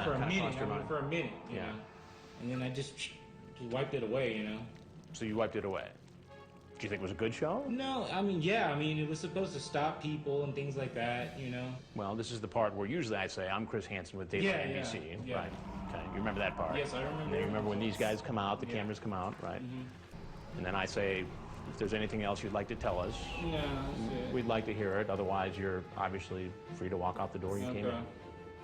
for a minute. For a minute, you know? And then I just wiped it away, you know. So you wiped it away. Do you think it was a good show? No, I mean, yeah, I mean, it was supposed to stop people and things like that, you know. Well, this is the part where usually I say, I'm Chris Hansen with Daylight NBC. Yeah. Right. Okay. You remember that part? Yes, I remember. And then you remember when these guys come out, the cameras come out, right? And then I say, if there's anything else you'd like to tell us, we'd like to hear it. Otherwise, you're obviously free to walk out the door you came in.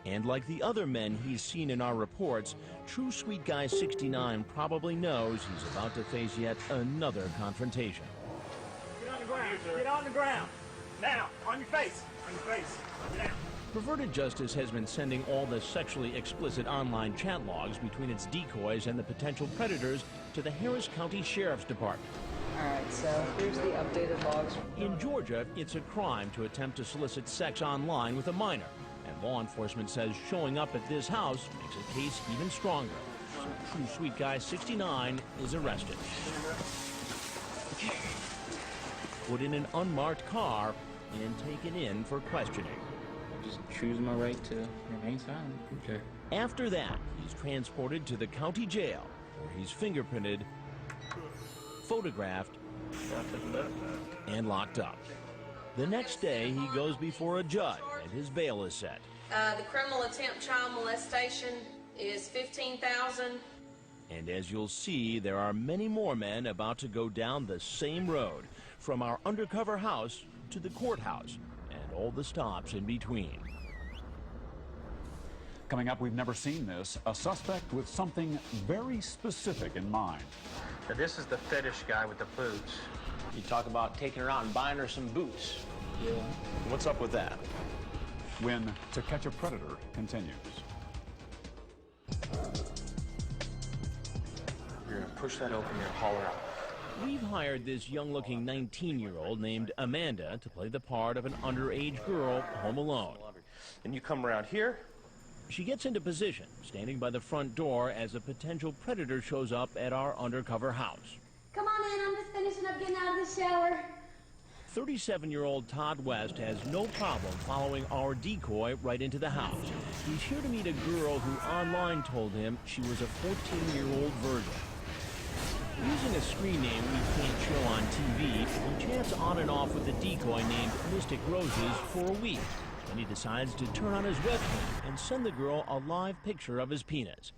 And like the other men he's seen in our reports, True Sweet Guy 69 probably knows he's about to face yet another confrontation. Get on the ground. Get on the ground. Now, on your face. On your face. Get down. Perverted Justice has been sending all the sexually explicit online chat logs between its decoys and the potential predators to the Harris County Sheriff's Department. All right, so here's the updated logs. In Georgia, it's a crime to attempt to solicit sex online with a minor. And law enforcement says showing up at this house makes a case even stronger. So True Sweet Guy 69 is arrested. Put in an unmarked car and taken in for questioning. Just choose my right to remain silent. Okay. After that, he's transported to the county jail, where he's fingerprinted, photographed, and locked up. The next day, he goes before a judge, and his bail is set. The criminal attempt child molestation is $15,000. And as you'll see, there are many more men about to go down the same road, from our undercover house to the courthouse, and all the stops in between. Coming up, we've never seen this, a suspect with something very specific in mind. Now, this is the fetish guy with the boots. You talk about taking her out and buying her some boots. Yeah. What's up with that? When To Catch a Predator continues. You're gonna push that open and haul her out. We've hired this young-looking 19-year-old named Amanda to play the part of an underage girl home alone. And you come around here. She gets into position, standing by the front door as a potential predator shows up at our undercover house. Come on in, I'm just finishing up getting out of the shower. 37-year-old Todd West has no problem following our decoy right into the house. He's here to meet a girl who online told him she was a 14-year-old virgin. Using a screen name we can't show on TV, he chats on and off with a decoy named Mystic Roses for a week. Then he decides to turn on his webcam and send the girl a live picture of his penis.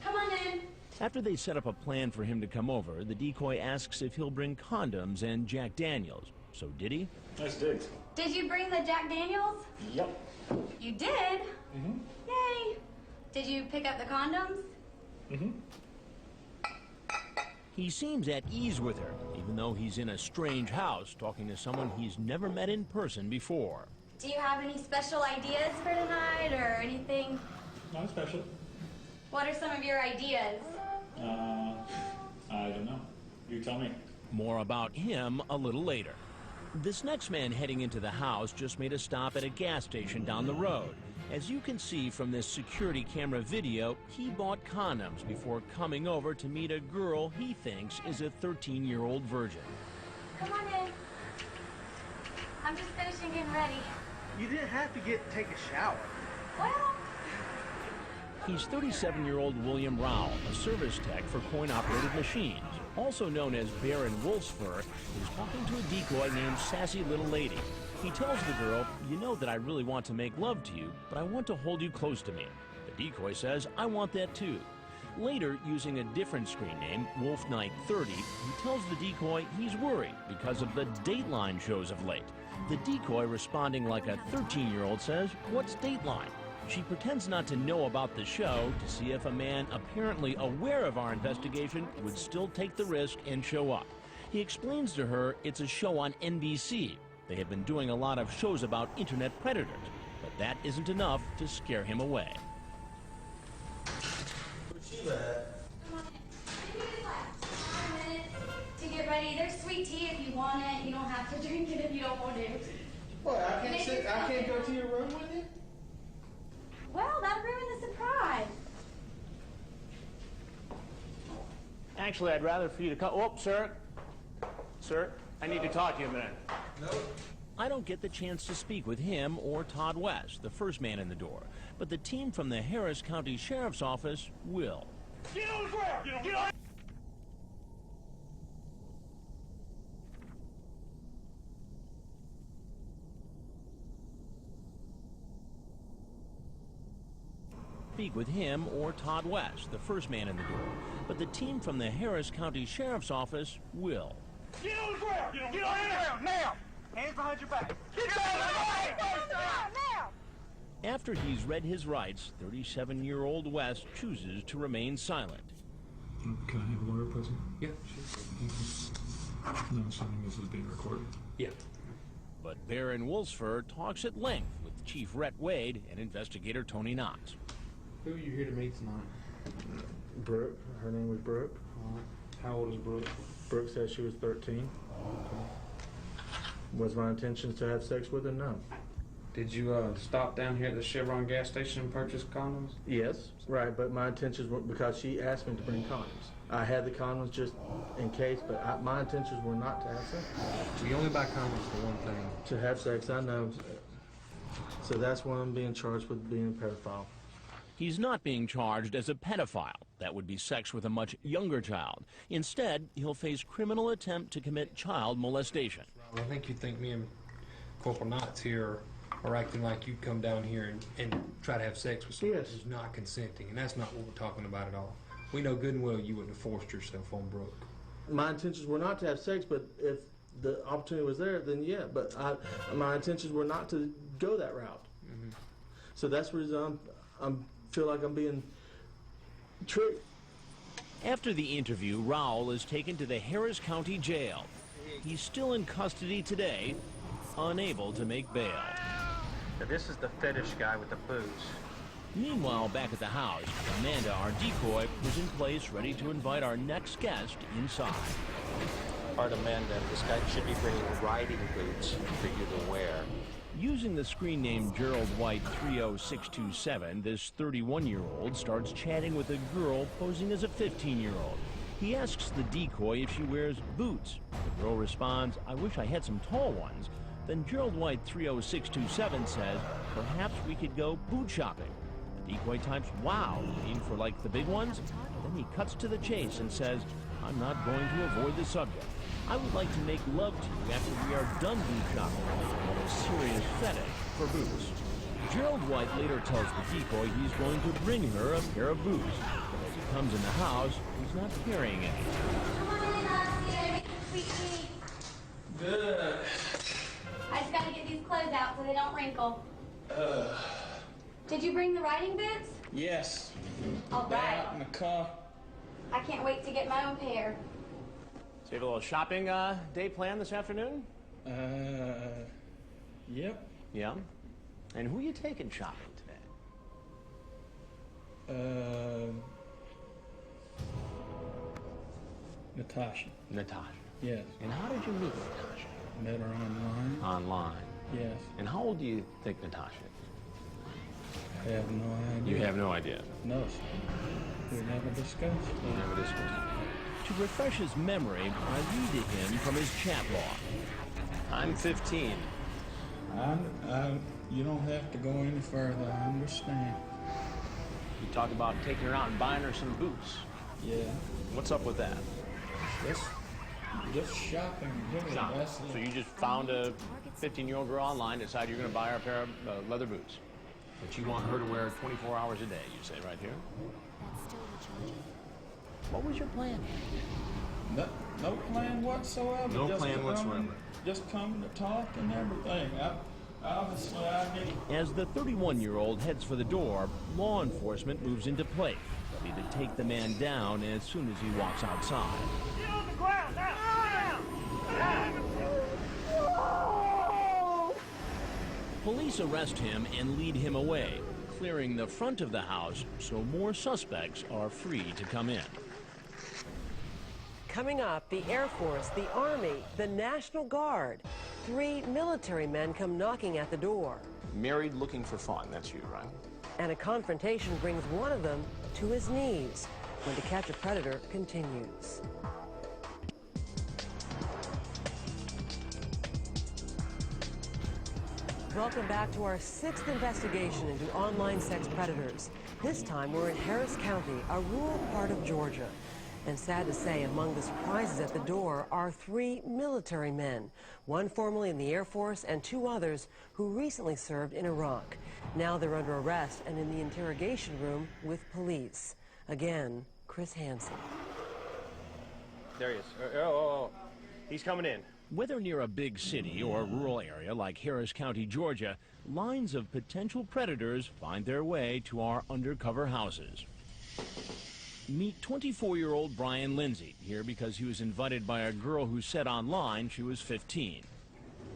Come on in. After they set up a plan for him to come over, the decoy asks if he'll bring condoms and Jack Daniels. So did he? Nice dig. Did you bring the Jack Daniels? Yep. You did? Yay. Did you pick up the condoms? He seems at ease with her, even though he's in a strange house talking to someone he's never met in person before. Do you have any special ideas for tonight or anything? Not special. What are some of your ideas? I don't know. You tell me. More about him a little later. This next man heading into the house just made a stop at a gas station down the road. As you can see from this security camera video, he bought condoms before coming over to meet a girl he thinks is a 13-year-old virgin. Come on in. I'm just finishing getting ready. You didn't have to take a shower. Well, He's 37-year-old William Rowell, a service tech for coin-operated machines. Also known as Baron Wolfsfur, is talking to a decoy named Sassy Little Lady. He tells the girl, "You know that I really want to make love to you, but I want to hold you close to me." The decoy says, "I want that too." Later, using a different screen name, Wolf Knight 30, he tells the decoy he's worried because of the Dateline shows of late. The decoy, responding like a 13-year-old, says, "What's Dateline?" She pretends not to know about the show to see if a man apparently aware of our investigation would still take the risk and show up. He explains to her it's a show on NBC. They have been doing a lot of shows about internet predators, but that isn't enough to scare him away. come on in. Give me the glass. 5 minutes to get ready. There's sweet tea if you want it. You don't have to drink it if you don't want to. What, I can't go to your room with you? Well, that ruined the surprise. Actually, I'd rather for you to come. Oh, sir. Sir, I need to talk to you a minute. No. I don't get the chance to speak with him or Todd West, the first man in the door. but the team from the Harris County Sheriff's Office will. Get on the ground! Get on! Speak with him or Todd West, the first man in the door, but the team from the Harris County Sheriff's Office will. Get on the ground! Get on the ground now! Hands behind your back. Get down now! After he's read his rights, 37-year-old West chooses to remain silent. Can I have a lawyer present? Yeah, sure. No, assuming this is being recorded. Yeah. But Baron Wolfsfur talks at length with Chief Rhett Wade and investigator Tony Knox. Who are you here to meet tonight? Brooke. Her name was Brooke. How old is Brooke? Brooke said she was 13. Was my intention to have sex with her? No. Did you stop down here at the Chevron gas station and purchase condoms? Yes, right, but my intentions were because she asked me to bring condoms. I had the condoms just in case, but my intentions were not to have sex. You only buy condoms for one thing. To have sex, I know. So that's why I'm being charged with being a pedophile. He's not being charged as a pedophile. That would be sex with a much younger child. Instead, he'll face criminal attempt to commit child molestation. I think you think me and Corporal Knotts here are acting like you'd come down here and try to have sex with someone who's not consenting, and that's not what we're talking about at all. We know good and well you wouldn't have forced yourself on Brooke. My intentions were not to have sex, but if the opportunity was there, then yeah. But my intentions were not to go that route. Mm-hmm. So that's the reason I feel like I'm being tricked. After the interview, Rowell is taken to the Harris County Jail. He's still in custody today, unable to make bail. Now, this is the fetish guy with the boots. Meanwhile, back at the house, Amanda, our decoy, was in place ready to invite our next guest inside. All right, Amanda, this guy should be bringing riding boots for you to wear. Using the screen name Gerald White 30627, this 31-year-old starts chatting with a girl posing as a 15-year-old. He asks the decoy if she wears boots. The girl responds, "I wish I had some tall ones." Then Gerald White 30627 says, "Perhaps we could go boot shopping." The decoy types, "Wow, you mean for like the big ones?" Then he cuts to the chase and says, "I'm not going to avoid the subject. I would like to make love to you after we are done boot shopping. I have a serious fetish for boots." Gerald White later tells the decoy he's going to bring her a pair of boots. But as he comes in the house, he's not carrying any. Come on in, Oscar. Sweet tea. Good. I just gotta get these clothes out so they don't wrinkle. Did you bring the riding boots? Yes. All They're right. out in the car. I can't wait to get my own pair. So you have a little shopping day planned this afternoon? Yep. Yeah. And who are you taking shopping today? Natasha. Natasha. Yes. And how did you meet Natasha? Met her online. Online. Yes. And how old do you think Natasha is? I have no idea. You have no idea? No, sir. We never discussed. We never discussed. To refresh his memory, I read to him from his chat log. I'm 15. You don't have to go any further. I understand. You talk about taking her out and buying her some boots. Yeah. What's up with that? Just shopping. Really. Shopping. That's So you just found a 15-year-old girl online, decided you're going to buy her a pair of leather boots. But you want her to wear 24 hours a day, you say right here? What was your plan? No plan whatsoever. No plan whatsoever. Just coming to talk and everything. Obviously, I need... As the 31-year-old heads for the door, law enforcement moves into place, ready to take the man down as soon as he walks outside. Get on the ground now! Police arrest him and lead him away, clearing the front of the house so more suspects are free to come in. Coming up, the Air Force, the Army, the National Guard. 3 military men come knocking at the door. Married looking for fun, that's you, right? And a confrontation brings one of them to his knees. When To Catch a Predator continues. welcome back to our 6th investigation into online sex predators. This time we're in Harris County, a rural part of Georgia. And sad to say, among the surprises at the door are 3 military men, one formerly in the Air Force and 2 others who recently served in Iraq. Now they're under arrest and in the interrogation room with police. Again, Chris Hansen. There he is. Oh. He's coming in. Whether near a big city or a rural area like Harris County, Georgia, lines of potential predators find their way to our undercover houses. Meet 24-year-old Brian Lindsay, here because he was invited by a girl who said online she was 15.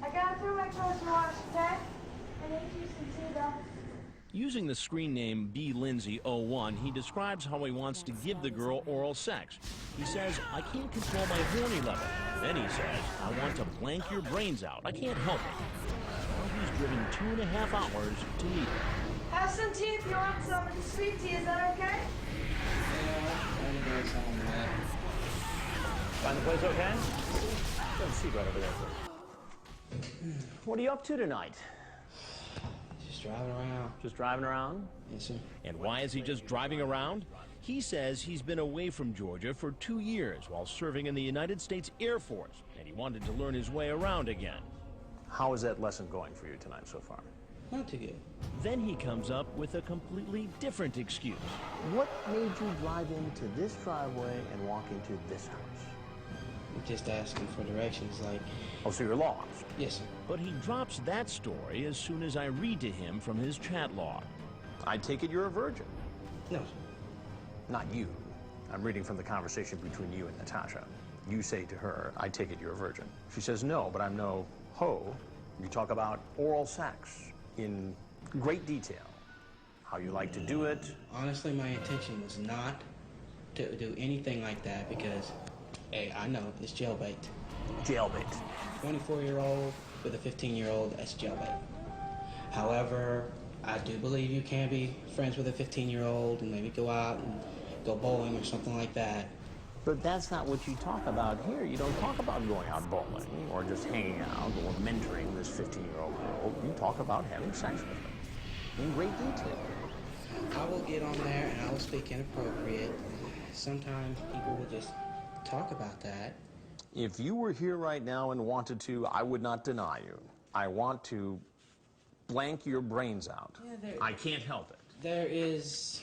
I got through my clothes and washed, okay? I need you some tea, though. Using the screen name BLindsay01, he describes how he wants to give the girl oral sex. He says, I can't control my horny level. Then he says, I want to blank your brains out. I can't help it. Well, he's driven 2.5 hours to meet her. Have some tea if you want some. It's sweet tea, is that okay? Find the place okay? Have a seat right over there. What are you up to tonight? Just driving around. Just driving around? Yes, sir. And why is he just driving around? He says he's been away from Georgia for 2 years while serving in the United States Air Force, and he wanted to learn his way around again. How is that lesson going for you tonight so far? Not too good. Then he comes up with a completely different excuse. What made you drive into this driveway and walk into this house? I'm just asking for directions, like... Oh, so you're lost? Yes, sir. But he drops that story as soon as I read to him from his chat log. I take it you're a virgin. No, sir. Not you. I'm reading from the conversation between you and Natasha. You say to her, I take it you're a virgin. She says, no, but I'm no hoe. You talk about oral sex in great detail. How you like to do it. Honestly, my intention was not to do anything like that because, hey, I know, it's jailbait. Jailbait. 24-year-old with a 15-year-old, that's jailbait. However, I do believe you can be friends with a 15-year-old and maybe go out and go bowling or something like that. But that's not what you talk about here. You don't talk about going out bowling or just hanging out or mentoring this 15-year-old girl. You talk about having sex with her in great detail. I will get on there and I will speak inappropriate. Sometimes people will just talk about that. If you were here right now and wanted to, I would not deny you. I want to blank your brains out. Yeah, I can't help it. There is...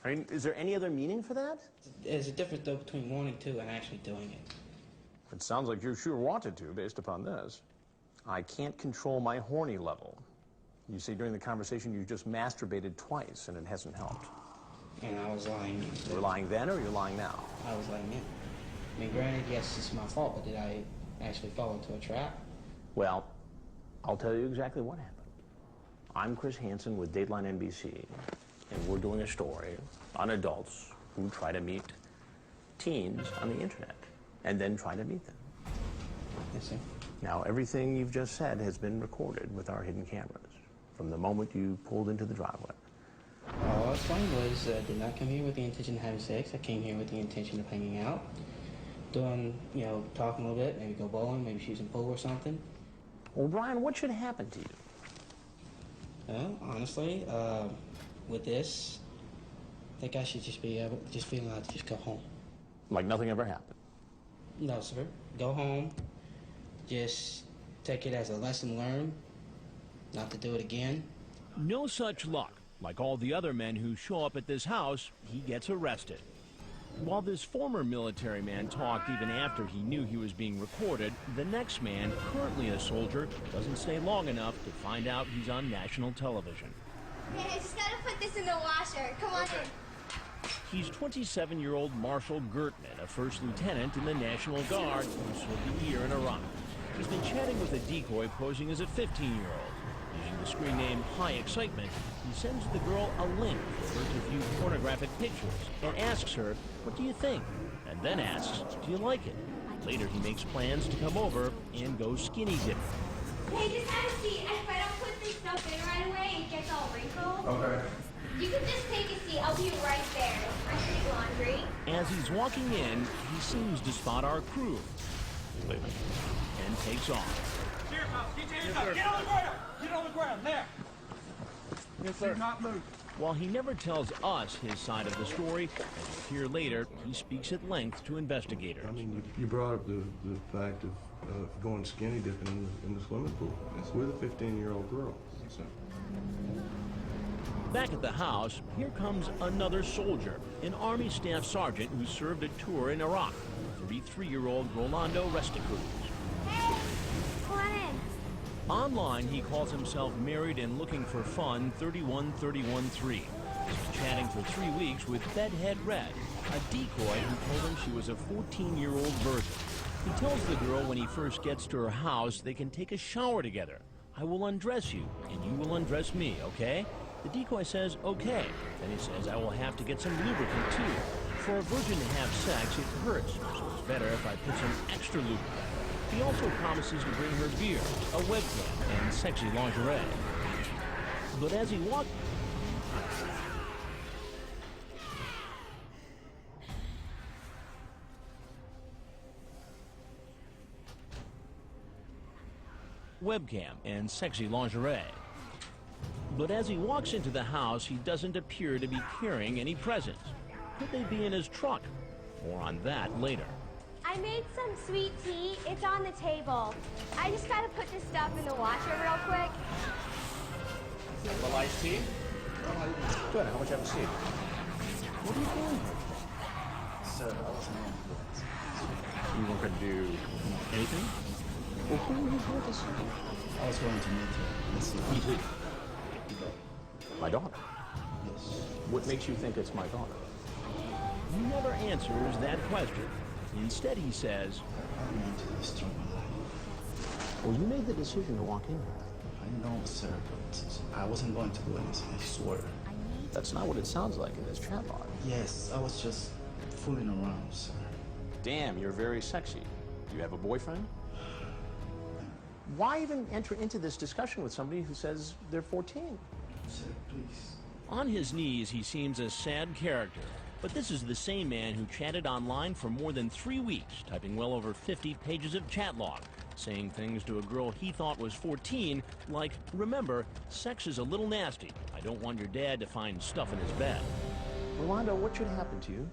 I mean, is there any other meaning for that? There's a difference, though, between wanting to and actually doing it. It sounds like you sure wanted to, based upon this. I can't control my horny level. You see, during the conversation, you just masturbated twice, and it hasn't helped. And I was lying. You were lying then, or you're lying now? I was lying then. I mean, granted, yes, it's my fault, but did I actually fall into a trap? Well, I'll tell you exactly what happened. I'm Chris Hansen with Dateline NBC, and we're doing a story on adults who try to meet teens on the internet and then try to meet them. Yes, sir. Now, everything you've just said has been recorded with our hidden cameras from the moment you pulled into the driveway. All I explained was I did not come here with the intention of having sex. I came here with the intention of hanging out, doing, you know, talking a little bit, maybe go bowling, maybe shoot some pool or something. Well, Brian, what should happen to you? Well, honestly, with this, I think I should just be able, just feel allowed to just go home. Like nothing ever happened? No, sir. Go home. Just take it as a lesson learned, not to do it again. No such luck. Like all the other men who show up at this house, he gets arrested. While this former military man talked even after he knew he was being recorded, the next man, currently a soldier, doesn't stay long enough to find out he's on national television. Hey, I just gotta put this in the washer. Come on in. He's 27-year-old Marshall Gertman, a first lieutenant in the National Guard who served a year in Iraq. He's been chatting with a decoy posing as a 15-year-old. Using the screen name High Excitement, he sends the girl a link for her to view pornographic pictures and asks her, what do you think? And then asks, do you like it? Later, he makes plans to come over and go skinny dipping. Hey, just have a seat. If I don't put this stuff in right away, it gets all wrinkled. Okay. You can just take a seat. I'll be right there. I should do laundry. As he's walking in, he seems to spot our crew. And takes off. Cheers, Get on the ground! Get on the ground, now! Yes, sir. Do not move. While he never tells us his side of the story, as you'll hear later, he speaks at length to investigators. I mean, you brought up the fact of going skinny dipping in the swimming pool with a 15-year-old girl. So. Back at the house, here comes another soldier, an Army Staff Sergeant who served a tour in Iraq, 33-year-old Rolando Resticruz. Hey, come on in. Online, he calls himself married and looking for fun 31313. He's been chatting for 3 weeks with Bedhead Red, a decoy who told him she was a 14-year-old virgin. He tells the girl when he first gets to her house they can take a shower together. I will undress you, and you will undress me, okay? The decoy says, okay. Then he says, I will have to get some lubricant, too. For a virgin to have sex, it hurts, so it's better if I put some extra lubricant. He also promises to bring her beer, a webcam, and sexy lingerie. But as he walks... webcam and sexy lingerie. But as he walks into the house, he doesn't appear to be carrying any presents. Could they be in his truck? More on that later. I made some sweet tea. It's on the table. I just gotta put this stuff in the washer real quick. A little iced tea? Good. How much have a seat? What are you doing? Sir, I was an ambulance. You weren't going to do anything? Well, who were you going to see? I was going to meet her. Let's see. Meet who? My daughter. Yes. What makes you think it's my daughter? He never answers that question. Instead, he says, I'm into this through my life. Well, you made the decision to walk in here. I know, sir, but I wasn't going to do anything, I swear. That's not what it sounds like in this chat log. Yes, I was just fooling around, sir. Damn, you're very sexy. You have a boyfriend? Why even enter into this discussion with somebody who says they're 14? Sir, please. On his knees, he seems a sad character. But this is the same man who chatted online for more than 3 weeks, typing well over 50 pages of chat log, saying things to a girl he thought was 14, like, remember, sex is a little nasty. I don't want your dad to find stuff in his bed. Rolando, what should happen to you?